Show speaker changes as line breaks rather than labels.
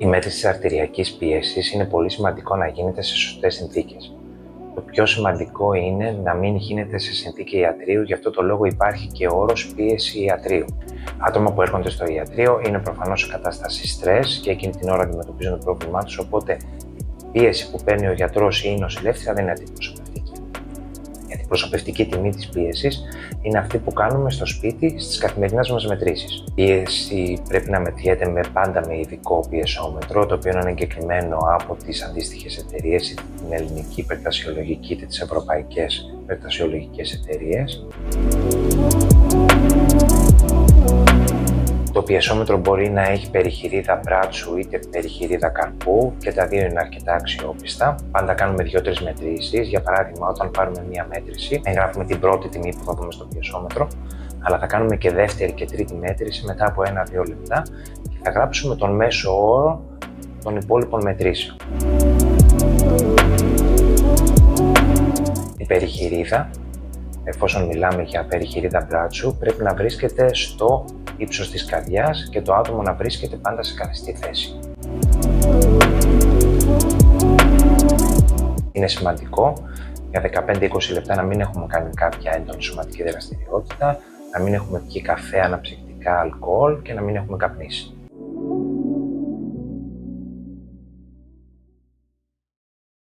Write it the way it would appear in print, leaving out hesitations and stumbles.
Η μέτρηση της αρτηριακής πίεσης είναι πολύ σημαντικό να γίνεται σε σωστές συνθήκες. Το πιο σημαντικό είναι να μην γίνεται σε συνθήκη ιατρείου, γι' αυτό το λόγο υπάρχει και ο όρος πίεση ιατρείου. Άτομα που έρχονται στο ιατρείο είναι προφανώς σε κατάσταση στρες και εκείνη την ώρα αντιμετωπίζουν το πρόβλημά τους, οπότε η πίεση που παίρνει ο γιατρός ή η νοσηλεύτρια δεν είναι αντιπροσωπευτική. Η αντιπροσωπευτική τιμή της πίεσης είναι αυτή που κάνουμε στο σπίτι στις καθημερινές μας μετρήσεις. Η πίεση πρέπει να μετριέται πάντα με ειδικό πιεσόμετρο, το οποίο είναι εγκεκριμένο από τις αντίστοιχες εταιρείες, είτε την ελληνική υπερτασιολογική είτε τις ευρωπαϊκές υπερτασιολογικές εταιρείες. Το πιεσόμετρο μπορεί να έχει περιχειρίδα μπράτσου είτε περιχειρίδα καρπού και τα δύο είναι αρκετά αξιόπιστα. Πάντα κάνουμε 2-3 μετρήσεις. Για παράδειγμα, όταν πάρουμε μία μέτρηση, εγγράφουμε την πρώτη τιμή που θα δούμε στο πιεσόμετρο, αλλά θα κάνουμε και δεύτερη και τρίτη μέτρηση μετά από 1-2 λεπτά και θα γράψουμε τον μέσο όρο των υπόλοιπων μετρήσεων. Η περιχειρίδα, εφόσον μιλάμε για περιχειρίδα μπράτσου, πρέπει να βρίσκεται στο ύψος της καρδιάς και το άτομο να βρίσκεται πάντα σε καθιστή θέση. Είναι σημαντικό για 15-20 λεπτά να μην έχουμε κάνει κάποια έντονη σωματική δραστηριότητα, να μην έχουμε πιει καφέ, αναψυκτικά, αλκοόλ και να μην έχουμε καπνίσει.